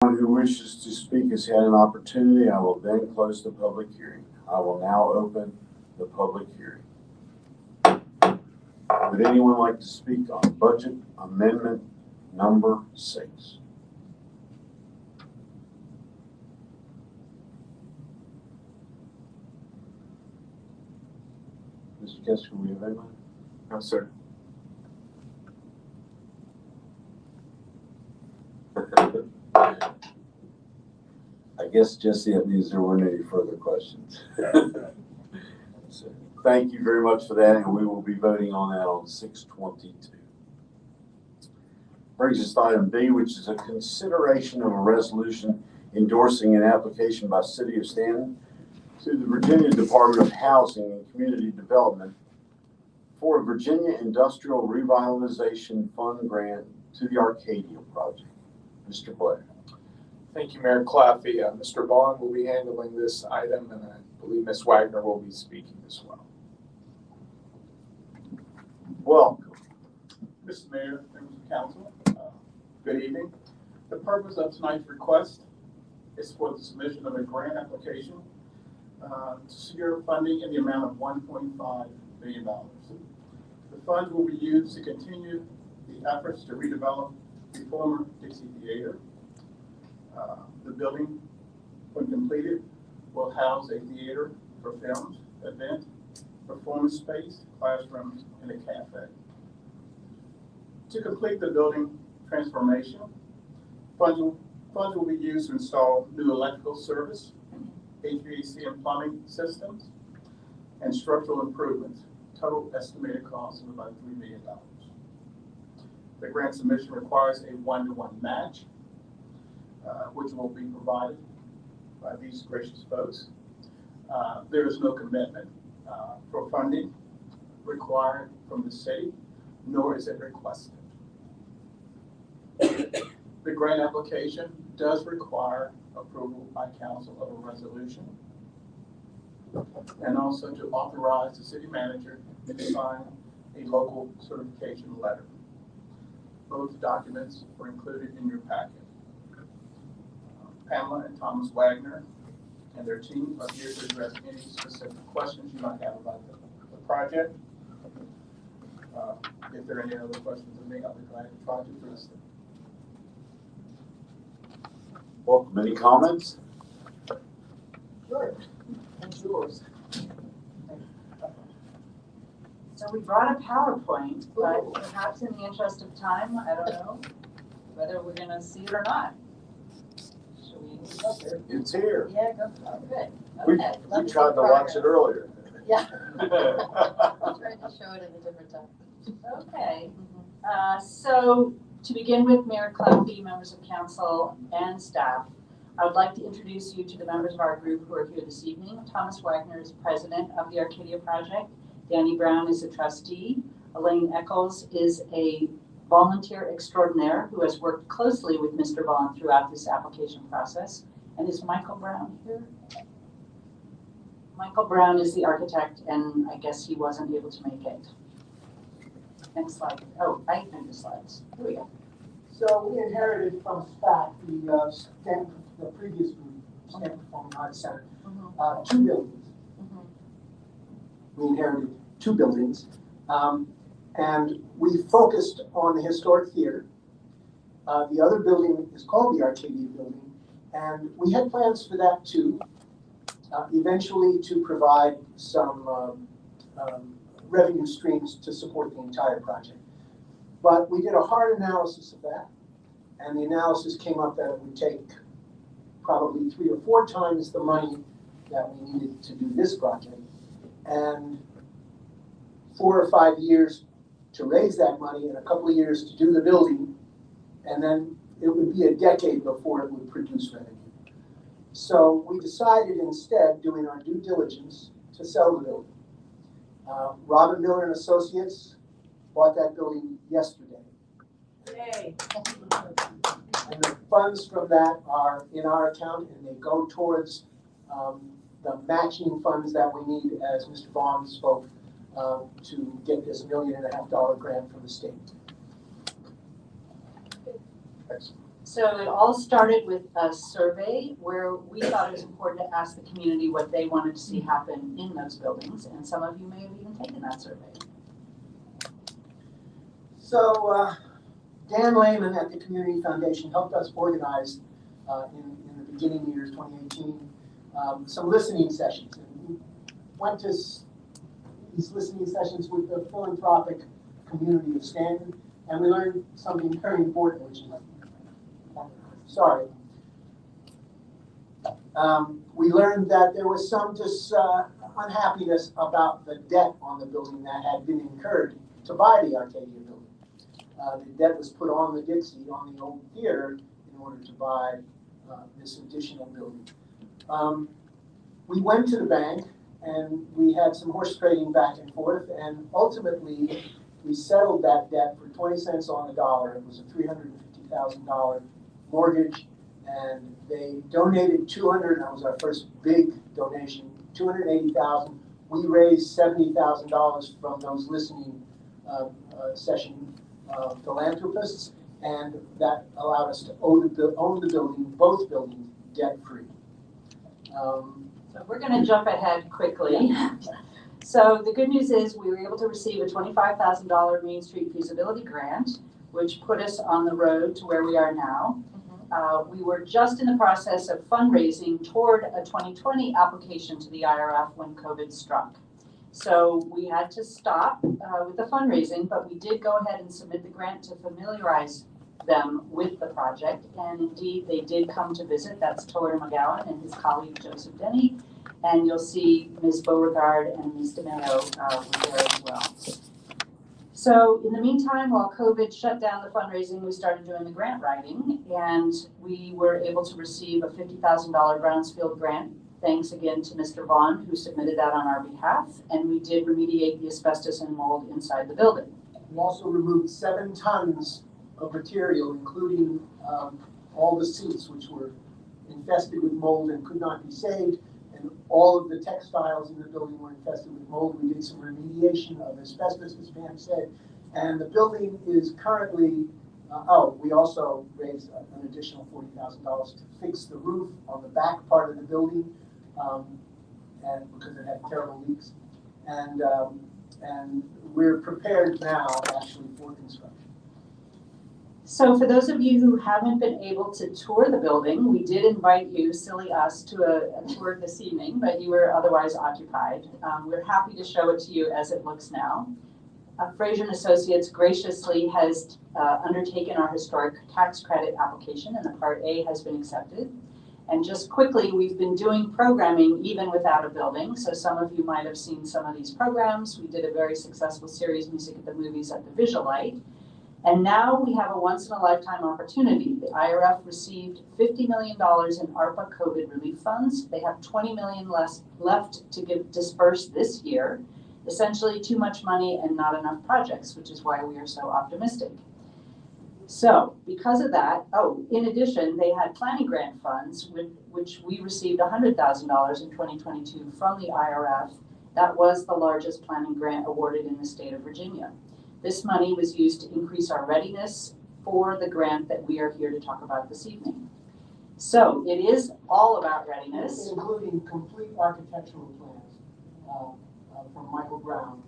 Everyone who wishes to speak has had an opportunity. I will then close the public hearing. I will now open the public hearing. Would anyone like to speak on budget amendment number 6? Mr. Kester, we have anyone? No, sir. I guess, Jesse, that means there weren't any further questions. So, thank you very much for that, and we will be voting on that on 6/22. Brings us to item B, which is a consideration of a resolution endorsing an application by City of Staunton to the Virginia Department of Housing and Community Development for a Virginia Industrial Revitalization Fund grant to the Arcadia project. Mr. Blair. Thank you, Mayor Claffey. Mr. Bond will be handling this item, and I believe Ms. Wagner will be speaking as well. Welcome. Mr. Mayor, members of council, good evening. The purpose of tonight's request is for the submission of a grant application to secure funding in the amount of $1.5 million. The funds will be used to continue the efforts to redevelop the former Dixie Theater. The building, when completed, will house a theater for films, event, performance space, classrooms, and a cafe. To complete the building transformation, funds will be used to install new electrical service, HVAC and plumbing systems, and structural improvements. Total estimated cost of about $3 million. The grant submission requires a 1-to-1 match, which will be provided by these gracious folks. There is no commitment for funding required from the city, nor is it requested. The grant application does require approval by council of a resolution, and also to authorize the city manager to sign a local certification letter. Both documents were included in your packet. Pamela and Thomas Wagner and their team are here to address any specific questions you might have about the project. If there are any other questions of me, I'll be glad to try to address them. Welcome. Any comments? Sure. That's yours. So we brought a PowerPoint, but perhaps in the interest of time, I don't know whether we're going to see it or not. Should we? It's here. Yeah, go for it. Good. We Okay. tried to watch it earlier. Yeah. I'll try to show it at a different time. Okay. So to begin with, Mayor Claffey, members of council, and staff, I would like to introduce you to the members of our group who are here this evening. Thomas Wagner is president of the Arcadia Project. Danny Brown is a trustee. Elaine Eccles is a volunteer extraordinaire who has worked closely with Mr. Vaughn throughout this application process. And is Michael Brown here? Michael Brown is the architect, and I guess he wasn't able to make it. Next slide. Oh, I can do the slides. Here we go. So we inherited from SPAC, the previous group, Stanton Performing Arts Center, 2 buildings. We inherited 2 buildings, and we focused on the historic theater. The other building is called the Arcadia Building, and we had plans for that too, eventually to provide some revenue streams to support the entire project. But we did a hard analysis of that, and the analysis came up that it would take probably 3 or 4 times the money that we needed to do this project, and 4 or 5 years to raise that money and a couple of years to do the building, and then it would be a decade before it would produce revenue. So we decided instead, doing our due diligence, to sell the building. Robert Miller and Associates bought that building yesterday. Yay. And the funds from that are in our account, and they go towards the matching funds that we need, as Mr. Vaughn spoke, to get this $1.5 million grant from the state. So So it all started with a survey where we thought it was important to ask the community what they wanted to see happen in those buildings, and some of you may have even taken that survey. So Dan Lehman at the Community Foundation helped us organize in the beginning years, 2018, some listening sessions. And we went to these listening sessions with the philanthropic community of Staunton, and we learned something very important, which is, sorry. We learned that there was some unhappiness about the debt on the building that had been incurred to buy the Arcadia building. The debt was put on the Dixie, on the old theater, in order to buy this additional building. We went to the bank and we had some horse trading back and forth, and ultimately we settled that debt for 20 cents on the dollar. It was a $350,000 mortgage, and they donated that was our first big donation, $280,000. We raised $70,000 from those listening session philanthropists, and that allowed us to own the building, both buildings, debt-free. So we're going to jump ahead quickly. So the good news is we were able to receive a $25,000 Main Street feasibility grant, which put us on the road to where we are now. We were just in the process of fundraising toward a 2020 application to the IRF when COVID struck. So we had to stop with the fundraising, but we did go ahead and submit the grant to familiarize them with the project, and indeed they did come to visit. That's Tori McGowan and his colleague Joseph Denny, and you'll see Ms. Beauregard and Ms. DeMeo were there as well. So in the meantime, while COVID shut down the fundraising, we started doing the grant writing, and we were able to receive a $50,000 Brownsfield grant. Thanks again to Mr. Vaughn, who submitted that on our behalf, and we did remediate the asbestos and mold inside the building. We also removed 7 tons of material, including all the seats, which were infested with mold and could not be saved, and all of the textiles in the building were infested with mold. We did some remediation of asbestos, as Pam said, and the building is currently, we also raised an additional $40,000 to fix the roof on the back part of the building, and because it had terrible leaks, and we're prepared now actually for construction. So for those of you who haven't been able to tour the building, we did invite you, silly us, to a tour this evening, but you were otherwise occupied. We're happy to show it to you as it looks now. Fraser & Associates graciously has undertaken our historic tax credit application, and the Part A has been accepted. And just quickly, we've been doing programming even without a building. So some of you might have seen some of these programs. We did a very successful series, Music at the Movies, at the Visualite. And now we have a once-in-a-lifetime opportunity. The IRF received $50 million in ARPA COVID relief funds. They have $20 million left to disperse this year. Essentially too much money and not enough projects, which is why we are so optimistic. So because of that, in addition, they had planning grant funds, which we received $100,000 in 2022 from the IRF. That was the largest planning grant awarded in the state of Virginia. This money was used to increase our readiness for the grant that we are here to talk about this evening. So it is all about readiness. Including complete architectural plans from Michael Brown,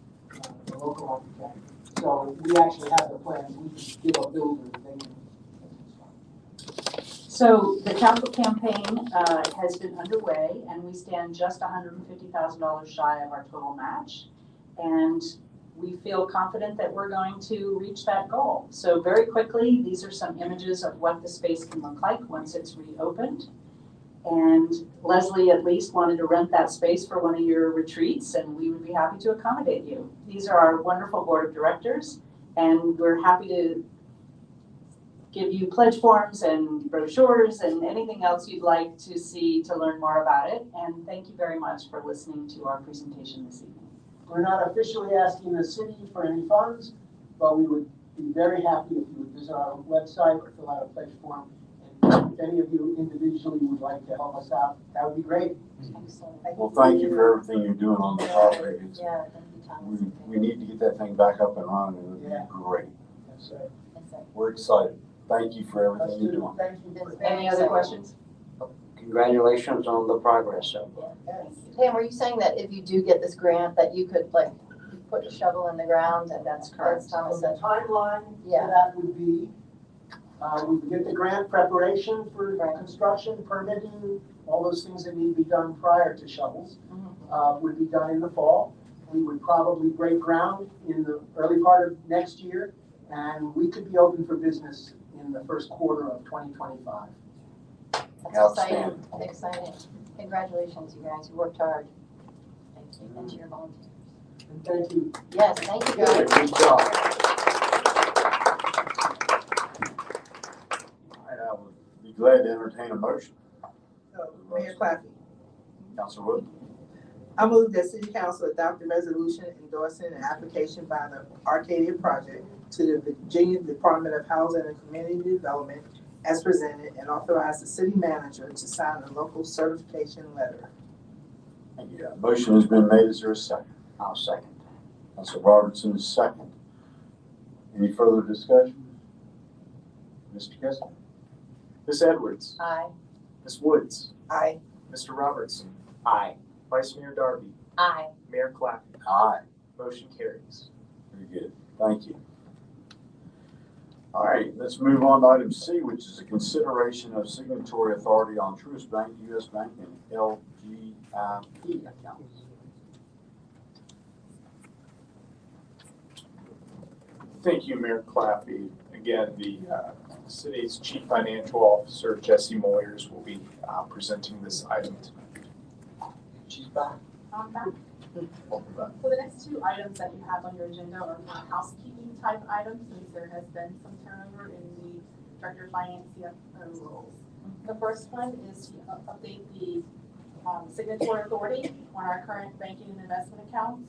the local architect. So we actually have the plans. We can give a builder, they can. So the capital campaign has been underway, and we stand just $150,000 shy of our total match. And we feel confident that we're going to reach that goal. So very quickly, these are some images of what the space can look like once it's reopened. And Leslie at least wanted to rent that space for one of your retreats, and we would be happy to accommodate you. These are our wonderful board of directors, and we're happy to give you pledge forms and brochures and anything else you'd like to see to learn more about it. And thank you very much for listening to our presentation this evening. We're not officially asking the city for any funds, but we would be very happy if you would visit our website or fill out a pledge form. And if any of you individually would like to help us out, that would be great. Well, thank you for everything you're doing on the topic. Yeah, thank you, Thomas. We need to get that thing back up and running. It would be great. Yes, sir. We're excited. Thank you for everything you're doing. Thank you. Any other questions? Congratulations on the progress so far. Pam, were you saying that if you do get this grant, that you could like put a shovel in the ground and That's correct. as Thomas So the said? timeline Yeah. for that would be, we would get the grant preparation for Right. construction, permitting, all those things that need to be done prior to shovels, would be done in the fall. We would probably break ground in the early part of next year, and we could be open for business in the first quarter of 2025. That's Outstanding. exciting. Congratulations, you guys. You worked hard. Thank you. And to your volunteers. And thank you. Yes, thank you, Good guys. job. All right, I would be glad to entertain a motion. Mayor Claffey, Councilor Wood. I move that City Council adopt a resolution endorsing an application by the Arcadia Project to the Virginia Department of Housing and Community Development as presented and authorize the city manager to sign a local certification letter. Thank you. Motion has been made. Is there a second? I'll second. Councilor Robertson is second. Any further discussion? Mr. Kessler? Ms. Edwards, Aye. Ms. Woods, Aye. Mr. Robertson, Aye. Vice Mayor Darby, Aye. Mayor Claffey. Aye. Motion carries. Very good. Thank you. All right, let's move on to item C, which is a consideration of signatory authority on Truist Bank, US Bank, and LGIP accounts. Thank you, Mayor Claffey. Again, the city's Chief Financial Officer, Jesse Moyers, will be presenting this item tonight. She's back. I'm back. Welcome back. So the next two items that you have on your agenda are more housekeeping type items, since there has been some turnover in the Director of Finance CFO roles. The first one is to update the signatory authority on our current banking and investment accounts.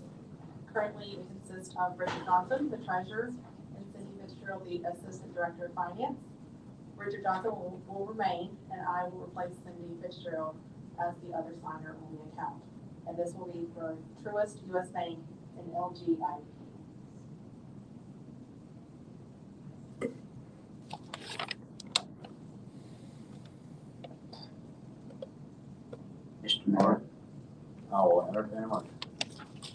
Currently, it consists of Richard Johnson, the treasurer, and Cindy Fitzgerald, the assistant director of finance. Richard Johnson will remain, and I will replace Cindy Fitzgerald as the other signer on the account. And this will be for Truist, US Bank, and LGIP. Mr. Mayor. I will entertain a motion.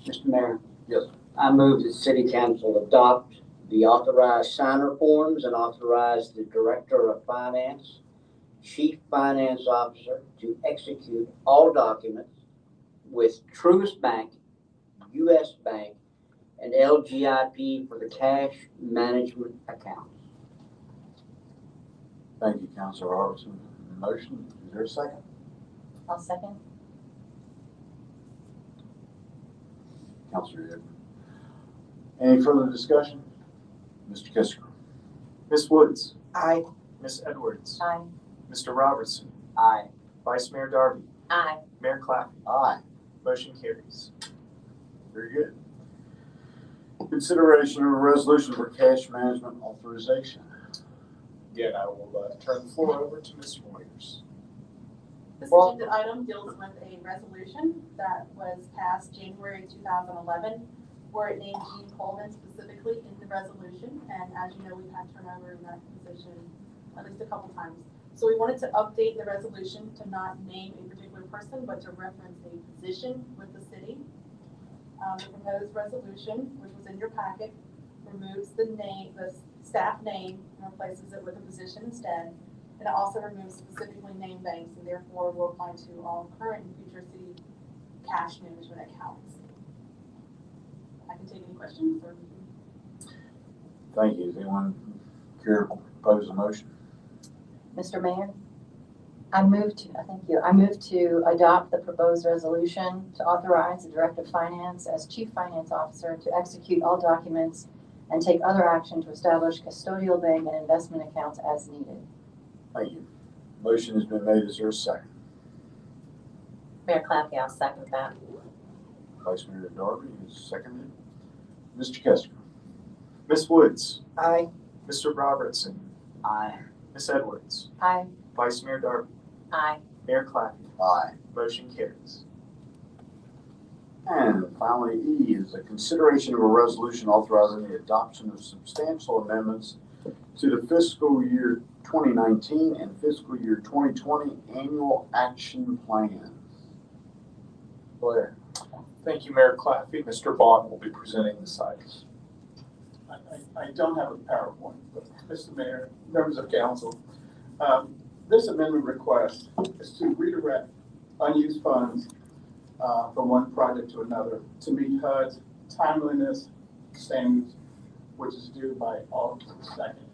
Mr. Mayor. Yes. I move that City Council adopt the authorized signer forms and authorize the Director of Finance, Chief Finance Officer to execute all documents with Truist Bank, US Bank, and LGIP for the cash management accounts. Thank you, Councilor Robertson. Motion, is there a second? I'll second. Councilor Edwards. Any further discussion? Mr. Kessler? Ms. Woods, Aye. Ms. Edwards, Aye. Mr. Robertson, Aye. Vice Mayor Darby, Aye. Mayor Claffey. Aye. Motion carries. Very good. Consideration of a resolution for cash management authorization. Again, I will turn the floor over to Ms. Moyers. This Well- agenda item deals with a resolution that was passed January 2011, where it named Gene Coleman specifically in the resolution. And as you know, we've had turnover in that position at least a couple times. So we wanted to update the resolution to not name a particular person, but to reference a position with the city. The proposed resolution, which was in your packet, removes the name, the staff name, and replaces it with a position instead. And it also removes specifically named banks, and therefore will apply to all current and future city cash management accounts. I can take any questions or. Thank you. Does anyone care to propose a motion? Mr. Mayor, I move to adopt the proposed resolution to authorize the Director of Finance as Chief Finance Officer to execute all documents and take other action to establish custodial bank and investment accounts as needed. Thank you. Motion has been made. Is there a second? Mayor Claffey, I'll second that. Vice Mayor Darby is seconded. Mr. Kessler? Ms. Woods, Aye. Mr. Robertson, Aye. Ms. Edwards, Aye. Vice Mayor Darby, Aye. Mayor Claffey. Aye. Motion carries. And finally, E is a consideration of a resolution authorizing the adoption of substantial amendments to the fiscal year 2019 and fiscal year 2020 annual action plans. Blair. Thank you, Mayor Claffey. Mr. Bond will be presenting this item. I don't have a PowerPoint, but Mr. Mayor, members of council, this amendment request is to redirect unused funds from one project to another to meet HUD's timeliness standards, which is due by August 2nd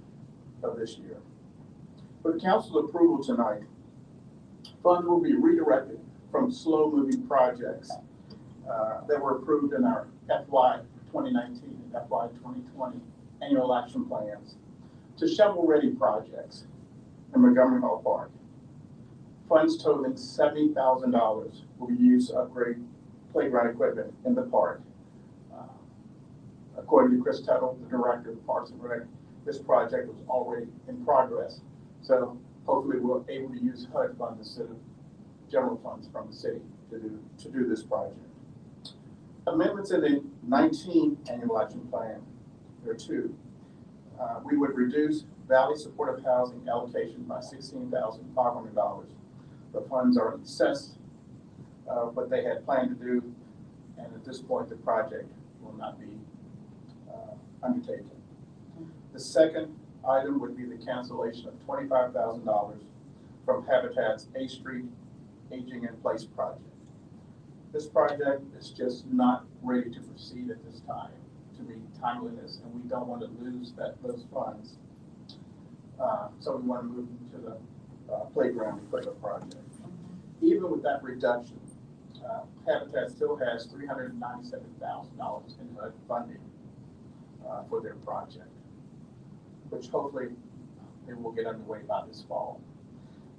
of this year. With council approval tonight, funds will be redirected from slow-moving projects that were approved in our FY 2019 and FY 2020 annual action plans to shovel-ready projects in Montgomery Hall Park. Funds totaling $70,000 will be used to upgrade playground equipment in the park. According to Chris Tuttle, the director of Parks and Rec, this project was already in progress. So hopefully we're able to use HUD funds instead of general funds from the city to do this project. Amendments in the 19 annual action plan, there are two. We would reduce Valley Supportive Housing allocation by $16,500. The funds are in excess of what they had planned to do, and at this point, the project will not be undertaken. The second item would be the cancellation of $25,000 from Habitat's A Street Aging in Place project. This project is just not ready to proceed at this time to meet timeliness, and we don't want to lose those funds. So we want to move to the playground equipment project. Even with that reduction, Habitat still has $397,000 in HUD funding for their project, which hopefully they will get underway by this fall.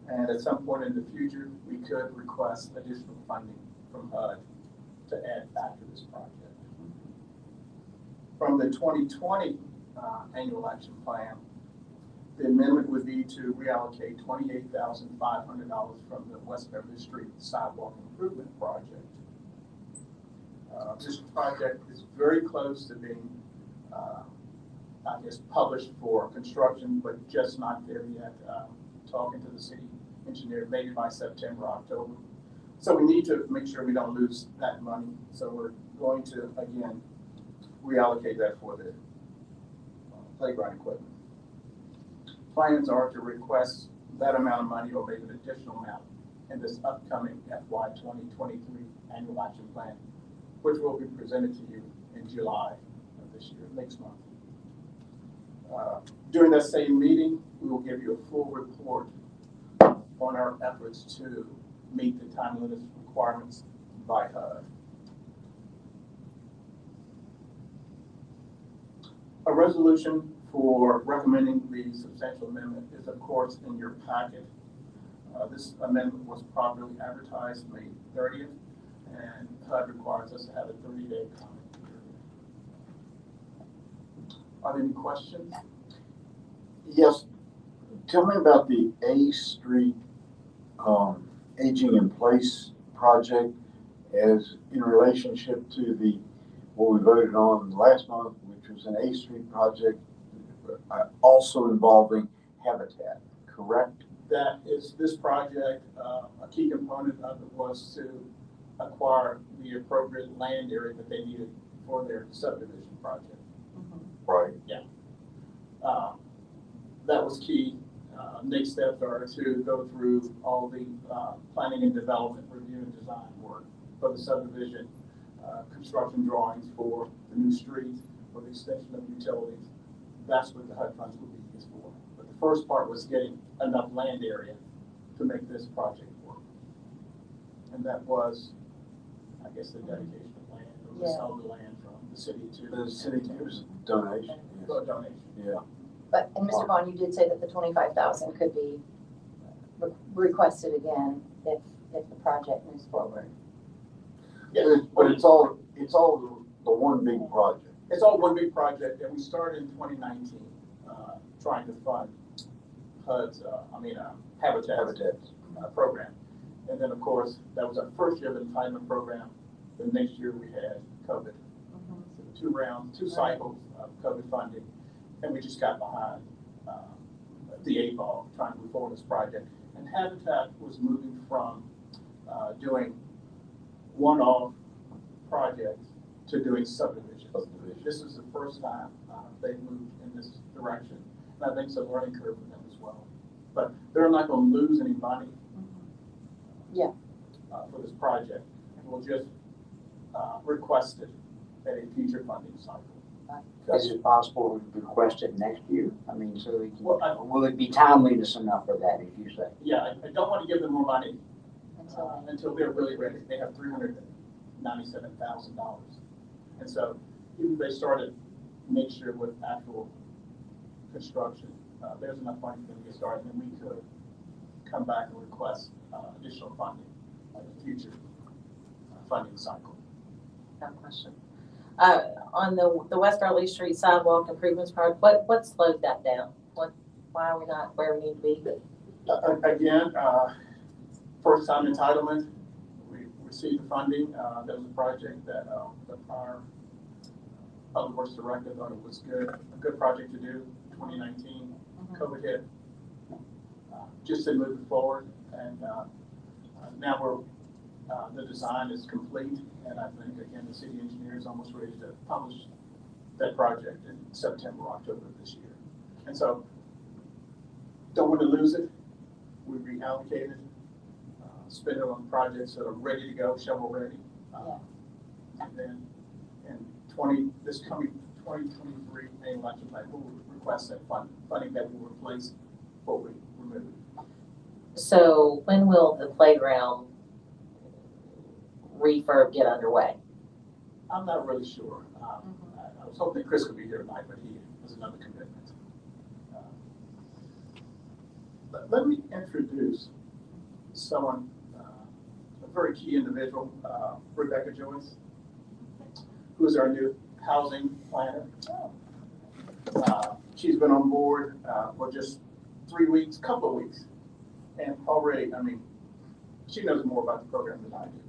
And at some point in the future, we could request additional funding from HUD to add back to this project. From the 2020 annual action plan, the amendment would be to reallocate $28,500 from the West Beverly Street Sidewalk Improvement Project. This project is very close to being, I guess, published for construction, but just not there yet. Talking to the city engineer, maybe by September, October. So we need to make sure we don't lose that money. So we're going to, again, reallocate that for the playground equipment. Plans are to request that amount of money or maybe an additional amount in this upcoming FY 2023 annual action plan, which will be presented to you in July of this year, next month. During that same meeting, we will give you a full report on our efforts to meet the timeliness requirements by HUD. A resolution for recommending the substantial amendment is, of course, in your packet. This amendment was properly advertised May 30th, and HUD requires us to have a 30-day comment period. Are there any questions? Yes. Tell me about the A Street Aging in Place project as in relationship to the what we voted on last month, which was an A Street project also involving Habitat, correct? That is this project, a key component of it was to acquire the appropriate land area that they needed for their subdivision project. Right. Yeah. That was key. Next steps are to go through all the planning and development review and design work for the subdivision, construction drawings for the new street, for the extension of utilities. That's what the HUD funds would be used for. But the first part was getting enough land area to make this project work. And that was, I guess, the dedication of land, or the sale of the land from the city to The city gives donation. a donation. Yeah. But, and Mr. Bond, you did say that the 25,000 could be requested again if the project moves forward. Yes, But it's all the one big project. it's all one big project, and we started in 2019 trying to fund HUD's, Habitat program. And then, of course, that was our first year of the entitlement program. The next year we had COVID. So 2 cycles of COVID funding, and we just got behind. the 8 ball trying to move forward this project. And Habitat was moving from doing one-off projects to doing subdivisions. This is the first time they've moved in this direction. And I think it's a learning curve for them as well. But they're not going to lose any money for this project. We'll just request it at a future funding cycle. Is it possible to request it next year? I mean, so we can, Well, will it be timeliness enough for that, if you say? Yeah, I don't want to give them more money until they're really ready. They have $397,000. And so even if they started next year with actual construction, there's enough money for them to get started, and we could come back and request additional funding at a future funding cycle. Got a question. On the West Early Street sidewalk improvements project, what slowed that down? Why are we not where we need to be? Again, first time entitlement, we received the funding. That was a project that the prior Public Works Director thought it was a good project to do. 2019, COVID hit. Just to move it forward, and now the design is complete, and I think again the city engineer is almost ready to publish that project in September, October of this year. And so, don't want to lose it. We reallocated, spend it on projects that are ready to go, shovel ready. And then in this coming 2023 May election cycle, we'll request that funding that will replace what we removed. So when will the playground refurb get underway? I'm not really sure. I was hoping that Chris could be here tonight, but he has another commitment. Let me introduce someone, a very key individual, Rebecca Joyce, who is our new housing planner. She's been on board for just 3 weeks, couple of weeks, and already, I mean, she knows more about the program than I do,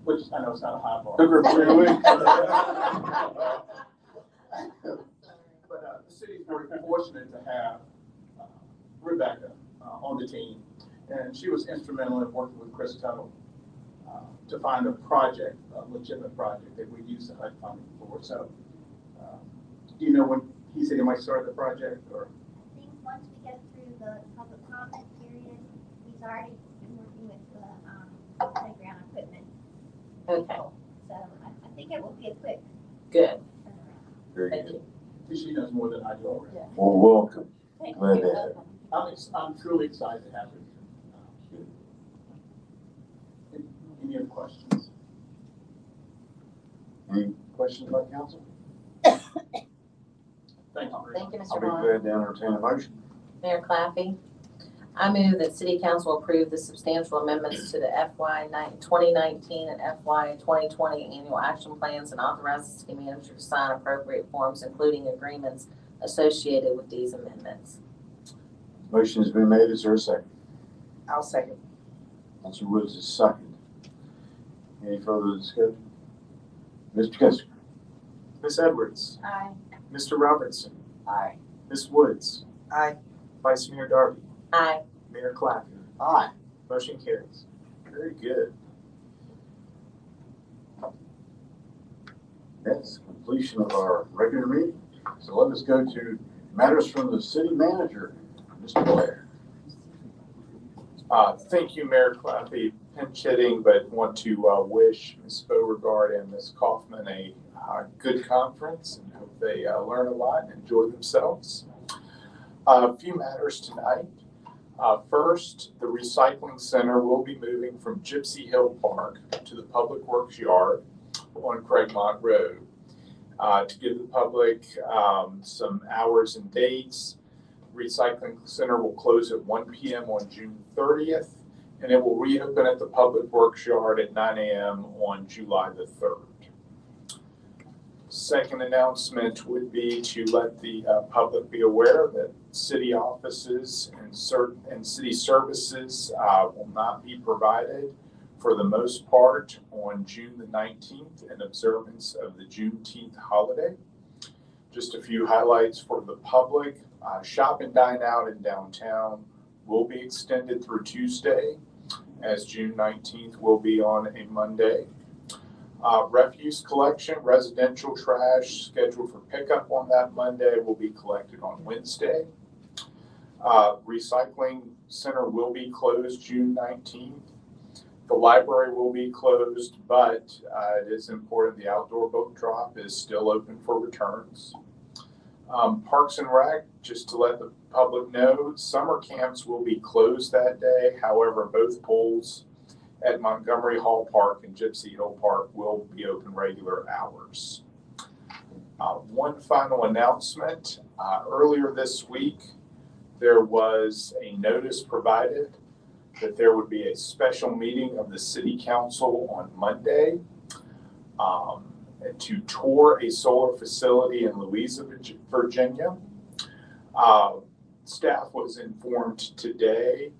which I know is not a high bar. Took her 3 weeks. But the city's very fortunate to have Rebecca on the team, and she was instrumental in working with Chris Tuttle to find a project, a legitimate project that we use the HUD funding for. So, do you know when he said he might start the project, or? I think once we get through the public comment period, he's already been working with the playground equipment. Okay, So I think it will be a quick good. turnaround. Very Thank good. you. She knows more than I do already. Well, welcome. Thank Glad you. to have you. I'm truly excited to have her. Any other questions? Any questions by council? Thank you very much. Thank you, I'll Mr. be Vaughn. glad to entertain a motion. Mayor Claffey, I move that City Council approve the substantial amendments to the FY 2019 and FY 2020 annual action plans and authorize the city manager to sign appropriate forms, including agreements associated with these amendments. Motion has been made. Is there a second? I'll second. Councilor Woods is second. Any further discussion? Mr. Kissinger. Ms. Edwards, Aye. Mr. Robertson, Aye. Ms. Woods, Aye. Vice Mayor Darby, Aye. Mayor Claffey. Aye. Motion carries. Very good. That's completion of our regular meeting. So let us go to matters from the city manager, Mr. Blair. Thank you, Mayor Claffey. Pinch hitting, but want to wish Ms. Beauregard and Ms. Kaufman a good conference and hope they learn a lot and enjoy themselves. A few matters tonight. First, the recycling center will be moving from Gypsy Hill Park to the Public Works Yard on Craigmont Road. To give the public some hours and dates, recycling center will close at 1 p.m. on June 30th, and it will reopen at the Public Works Yard at 9 a.m. on July the 3rd. Second announcement would be to let the public be aware that city offices and city services will not be provided for the most part on June the 19th in observance of the Juneteenth holiday. Just a few highlights for the public. Shop and dine out in downtown will be extended through Tuesday, as June 19th will be on a Monday. Refuse collection, residential trash scheduled for pickup on that Monday will be collected on Wednesday. Recycling center will be closed June 19th. The library will be closed, but it is important the outdoor book drop is still open for returns. Parks and Rec, just to let the public know, summer camps will be closed that day. However, both pools at Montgomery Hall Park and Gypsy Hill Park will be open regular hours. One final announcement. Earlier this week, there was a notice provided that there would be a special meeting of the City Council on Monday to tour a solar facility in Louisa, Virginia. Staff was informed today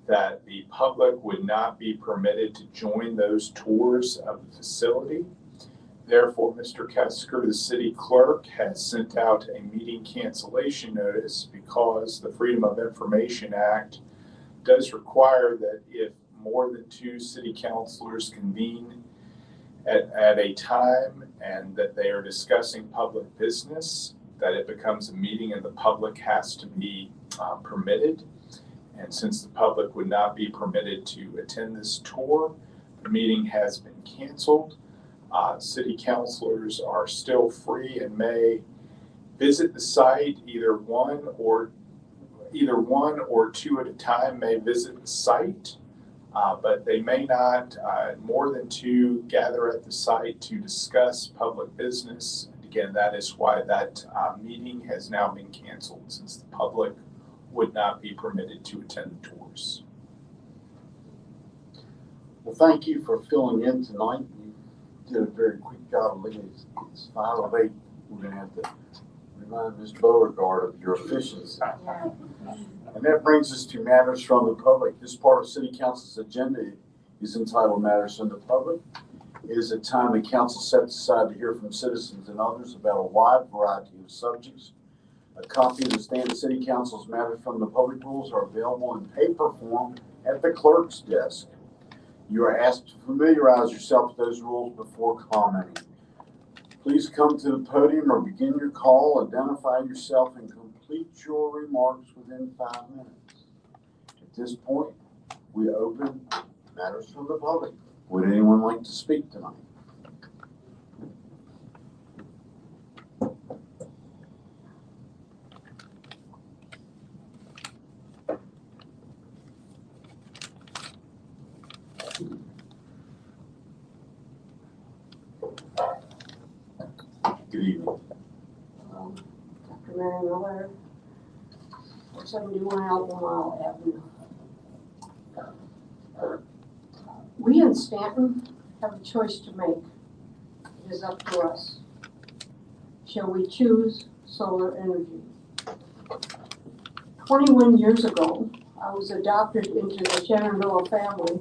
that the public would not be permitted to join those tours of the facility. Therefore, Mr. Kesker, the city clerk, has sent out a meeting cancellation notice because the Freedom of Information Act does require that if more than 2 city councilors convene at a time and that they are discussing public business, that it becomes a meeting and the public has to be permitted. And since the public would not be permitted to attend this tour, the meeting has been canceled. City councilors are still free and may visit the site. Either one or 2 at a time may visit the site, but they may not, more than 2, gather at the site to discuss public business. And again, that is why that meeting has now been canceled, since the public would not be permitted to attend the tours. Well, thank you for filling in tonight. You did a very quick job of looking. It's 5:08. We're going to have to remind Ms. Beauregard of your efficiency. And that brings us to matters from the public. This part of City Council's agenda is entitled Matters from the Public. It is a time the council sets aside to hear from citizens and others about a wide variety of subjects. A copy of the Staunton City Council's Matters from the Public rules are available in paper form at the clerk's desk. You are asked to familiarize yourself with those rules before commenting. Please come to the podium or begin your call, identify yourself, and complete your remarks within 5 minutes. At this point, we open Matters from the Public. Would anyone like to speak tonight? Good evening. Dr. Mary Miller, 71 Albemarle Avenue. We in Staunton have a choice to make. It is up to us. Shall we choose solar energy? 21 years ago, I was adopted into the Shenandoah family,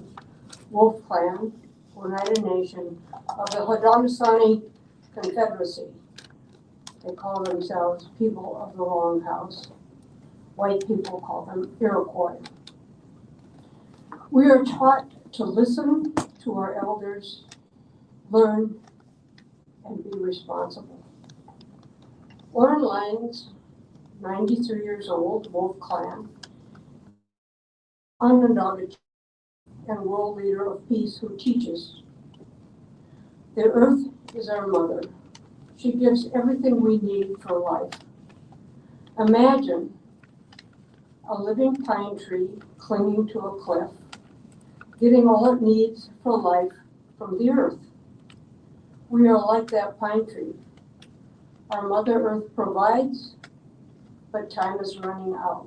Wolf Clan, Oneida Nation, of the Haudenosaunee Confederacy. They call themselves people of the Longhouse. White people call them Iroquois. We are taught to listen to our elders, learn, and be responsible. Lauren Langs, 93 years old, Wolf Clan, Onondaga and world leader of peace who teaches. The earth is our mother. She gives everything we need for life. Imagine a living pine tree clinging to a cliff, getting all it needs for life from the earth. We are like that pine tree. Our Mother Earth provides, but time is running out.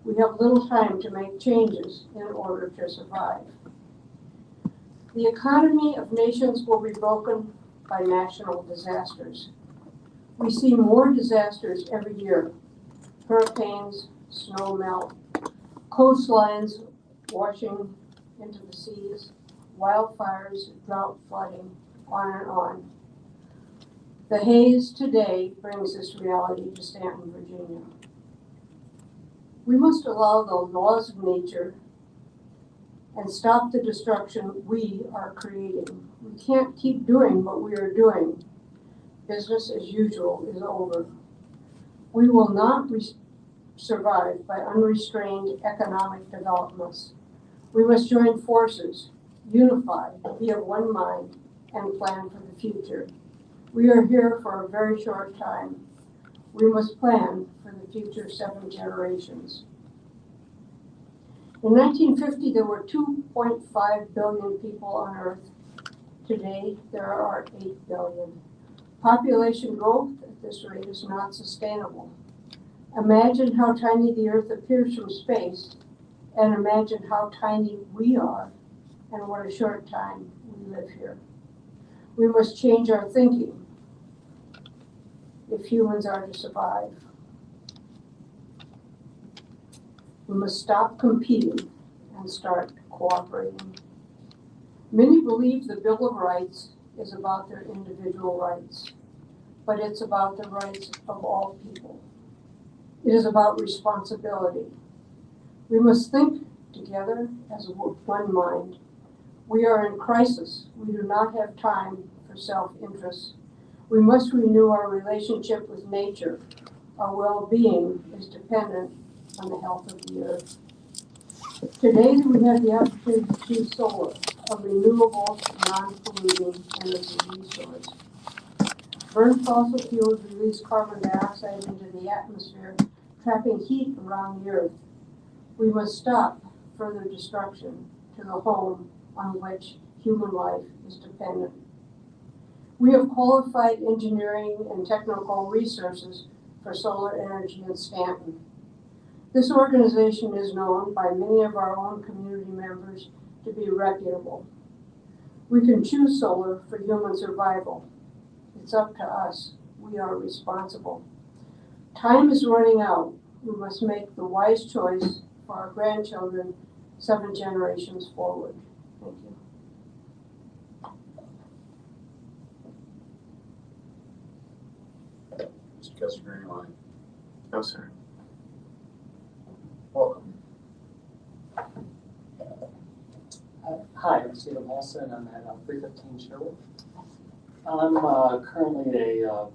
We have little time to make changes in order to survive. The economy of nations will be broken by national disasters. We see more disasters every year. Hurricanes, snow melt, coastlines washing into the seas, wildfires, drought, flooding, on and on. The haze today brings this reality to Staunton, Virginia. We must allow the laws of nature and stop the destruction we are creating. We can't keep doing what we are doing. Business as usual is over. We will not survive by unrestrained economic developments. We must join forces, unify, be of one mind, and plan for the future. We are here for a very short time. We must plan for the future 7 generations. In 1950, there were 2.5 billion people on Earth. Today, there are 8 billion. Population growth at this rate is not sustainable. Imagine how tiny the Earth appears from space, and imagine how tiny we are, and what a short time we live here. We must change our thinking if humans are to survive. We must stop competing and start cooperating. Many believe the Bill of Rights is about their individual rights, but it's about the rights of all people. It is about responsibility. We must think together as one mind. We are in crisis. We do not have time for self-interest. We must renew our relationship with nature. Our well-being is dependent on the health of the earth. Today, we have the opportunity to choose solar, a renewable, non-polluting energy resource. Burn fossil fuels release carbon dioxide into the atmosphere, trapping heat around the earth. We must stop further destruction to the home on which human life is dependent. We have qualified engineering and technical resources for solar energy in Staunton. This organization is known by many of our own community members to be reputable. We can choose solar for human survival. It's up to us. We are responsible. Time is running out. We must make the wise choice for our grandchildren 7 generations forward. Thank you. Mr. Kessler, any line? No, sir. Welcome. Hi, I'm Stephen Paulson. I'm at 315 Sherwood. I'm currently a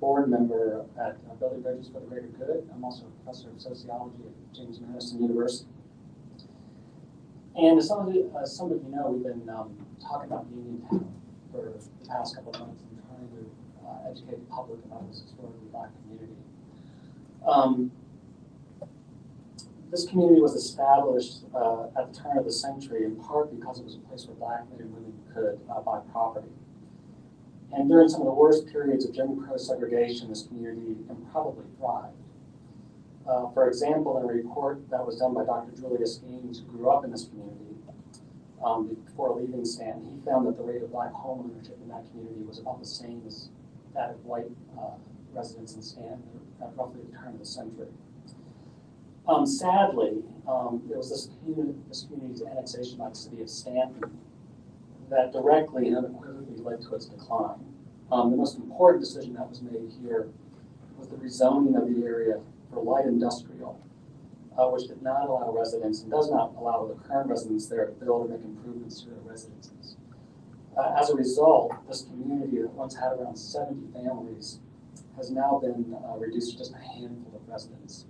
board member at Building Bridges for the Greater Good. I'm also a professor of sociology at James Madison University. And as some of you know, we've been talking about Uniontown for the past couple of months and trying to educate the public about this historically Black community. This community was established at the turn of the century in part because it was a place where Black men and women could buy property. And during some of the worst periods of Jim Crow segregation, this community probably thrived. For example, in a report that was done by Dr. Julia Skeens, who grew up in this community, before leaving Staunton, he found that the rate of Black home ownership in that community was about the same as that of white residents in Staunton at roughly the turn of the century. Sadly, it was this community's annexation by the city of Staunton that directly and unequivocally led to its decline. The most important decision that was made here was the rezoning of the area for light industrial, which did not allow residents and does not allow the current residents there to build or make improvements to their residences. As a result, this community that once had around 70 families has now been reduced to just a handful of residents.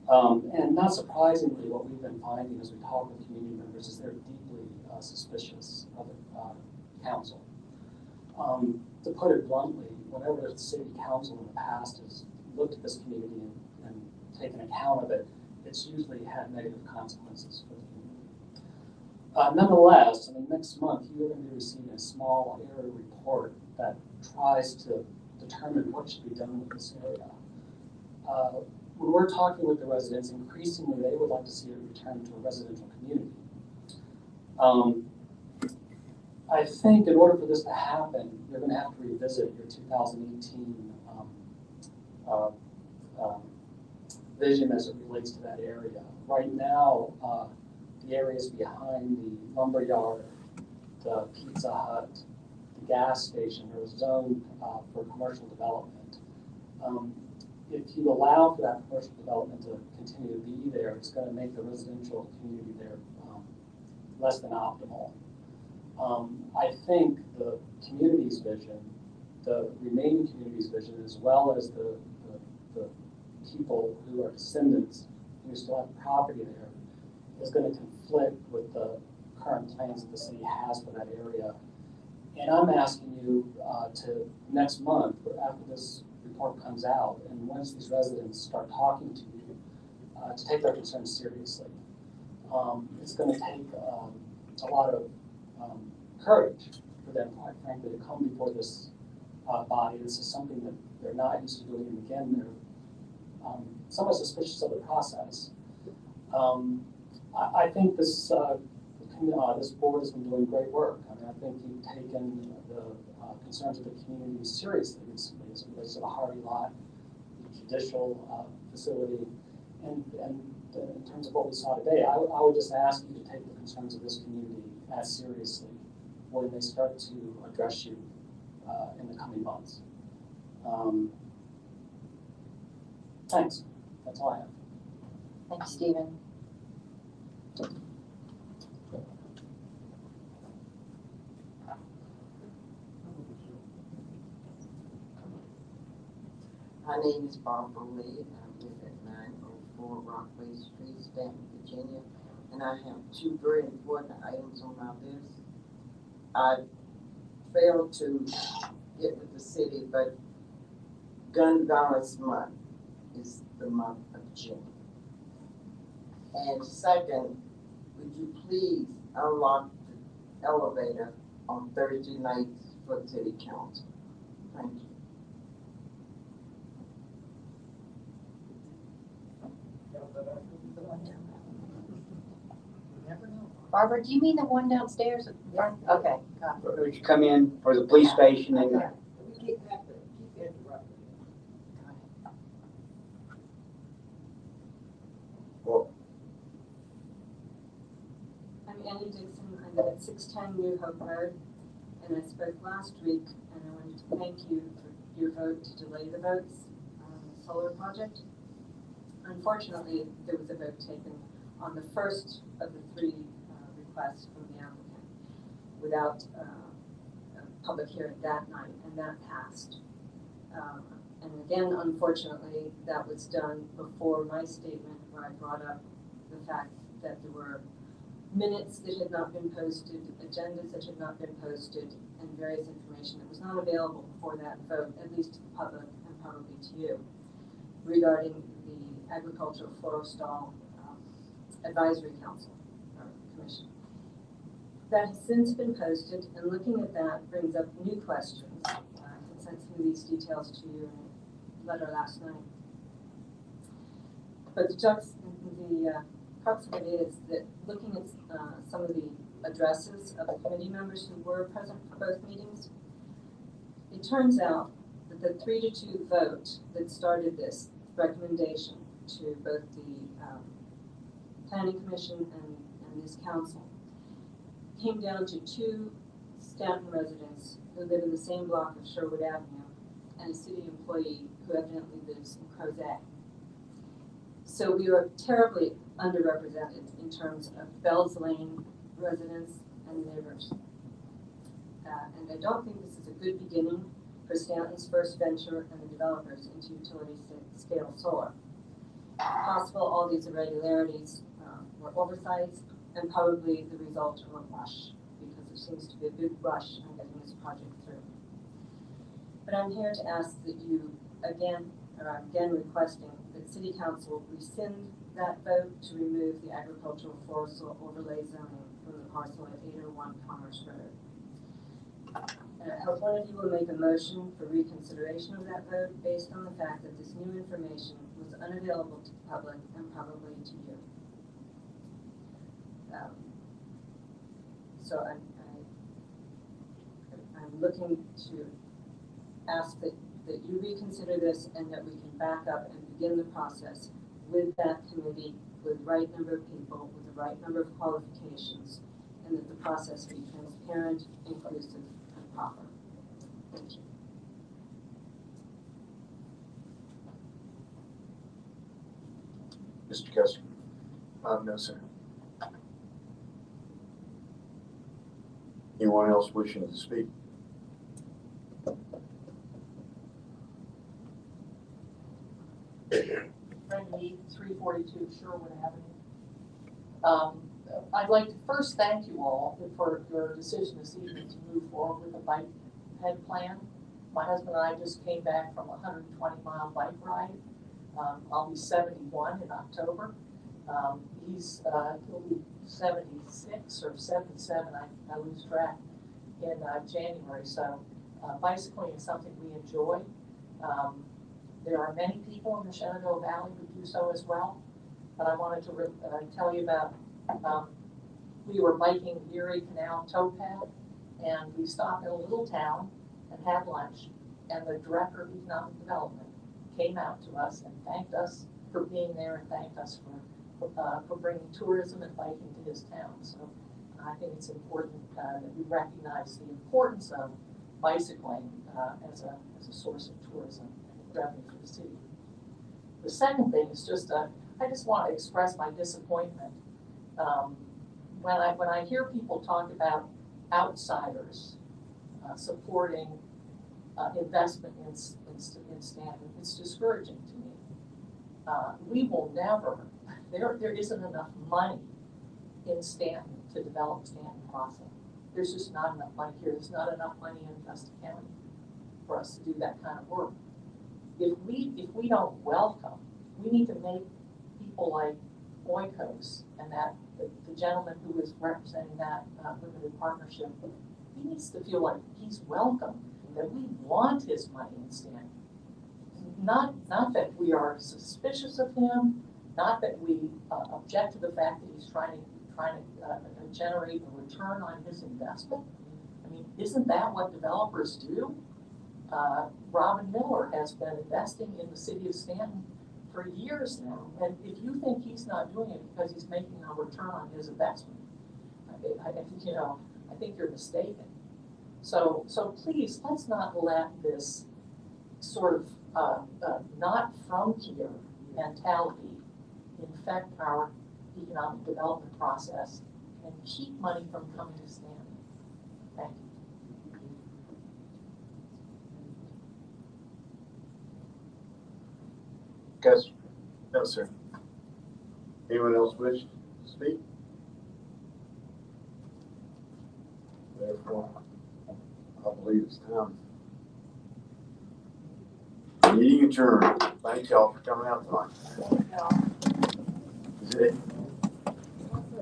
And not surprisingly, what we've been finding as we talk with community members is they're deeply suspicious of the council. To put it bluntly, whenever the city council in the past has looked at this community and taken account of it, it's usually had negative consequences for the community. Nonetheless, next month you're going to be receiving a small area report that tries to determine what should be done with this area. When we're talking with the residents, increasingly they would like to see it return to a residential community. I think in order for this to happen, you're going to have to revisit your 2018 vision as it relates to that area. Right now, the areas behind the lumberyard, the Pizza Hut, the gas station or a zone for commercial development. If you allow for that commercial development to continue to be there, it's going to make the residential community there less than optimal. I think the community's vision, the remaining community's vision, as well as the people who are descendants who still have property there, is going to conflict with the current plans that the city has for that area. And I'm asking you to, next month, after this report comes out, and once these residents start talking to you, to take their concerns seriously. It's going to take a lot of courage for them, quite frankly, to come before this body. This is something that they're not used to doing. And again, they're somewhat suspicious of the process. I think this this board has been doing great work. I mean, I think you've taken the concerns of the community seriously recently as it relates to the Harvey lot, the judicial facility, and in terms of what we saw today. I would just ask you to take the concerns of this community as seriously when they start to address you in the coming months. Thanks. That's all I have. Thank you, Stephen. My name is Barbara Lee, and I live at 904 Rockaway Street, Staunton, Virginia, and I have two very important items on my list. I failed to get with the city, but Gun Violence Month is the month of June. And second, would you please unlock the elevator on Thursday nights for City Council? Thank you. Barbara, do you mean the one downstairs? Yeah. Okay, got it. Would you come in for the police station and We keep interrupting. I'm Annie Dixon. I live at 610 New Hope Road, and I spoke last week, and I wanted to thank you for your vote to delay the votes on the solar project. Unfortunately, there was a vote taken on the first of the three requests from the applicant without a public hearing that night, and that passed. And again, unfortunately, that was done before my statement where I brought up the fact that there were minutes that had not been posted, agendas that had not been posted, and various information that was not available before that vote, at least to the public and probably to you, regarding the Agricultural Florestal Advisory Council or Commission. That has since been posted, and looking at that brings up new questions. I had sent some of these details to you in a letter last night. But the crux of it is that looking at some of the addresses of the committee members who were present for both meetings, it turns out that the 3-2 vote that started this recommendation to both the Planning Commission and this council came down to two Staunton residents who live in the same block of Sherwood Avenue and a city employee who evidently lives in Crozet. So we are terribly underrepresented in terms of Bells Lane residents and neighbors. And I don't think this is a good beginning for Staunton's first venture and the developers into utility scale solar. Possible all these irregularities were oversights and probably the result of a rush, because there seems to be a big rush on getting this project through. But I'm here to ask that you I'm again requesting that City Council rescind that vote to remove the agricultural forestal overlay zoning from the parcel at 801 Commerce Road. And I hope one of you will make a motion for reconsideration of that vote based on the fact that this new information was unavailable to the public and probably to you. So I'm looking to ask that you reconsider this and that we can back up and begin the process with that committee, with the right number of people, with the right number of qualifications, and that the process be transparent, inclusive, and proper. Mr. Kessler. No, sir. Anyone else wishing to speak? Randy, 342 Sherwood Avenue. I'd like to first thank you all for your decision this evening to move forward with a bike ped plan. My husband and I just came back from a 120-mile bike ride. I'll be 71 in October. He'll be 76 or 77, I lose track, in January. So bicycling is something we enjoy. There are many people in the Shenandoah Valley who do so as well. But I wanted to tell you about, we were biking Erie Canal towpath, and we stopped in a little town and had lunch, and the director of economic development came out to us and thanked us for being there and thanked us for bringing tourism and biking to his town. So I think it's important that we recognize the importance of bicycling as a source of tourism and revenue for the city. The second thing is just, I just want to express my disappointment. When I hear people talk about outsiders supporting investment in Staunton, it's discouraging to me. We will never, there isn't enough money in Staunton to develop Staunton Crossing. There's just not enough money here. There's not enough money in Augusta County for us to do that kind of work. If we don't welcome, we need to make people like Oikos and that the gentleman who is representing that limited partnership, he needs to feel like he's welcome, that we want his money in Staunton. Not that we are suspicious of him, not that we object to the fact that he's trying to generate a return on his investment. I mean, isn't that what developers do? Robin Miller has been investing in the city of Staunton for years now, and if you think he's not doing it because he's making a return on his investment, I think you're mistaken. So please, let's not let this sort of not from here mentality infect our economic development process and keep money from coming to Staunton. Thank you. Kessler. No, sir. Anyone else wish to speak? Therefore, I believe it's time. Meeting adjourned. Thank y'all for coming out tonight. Is it?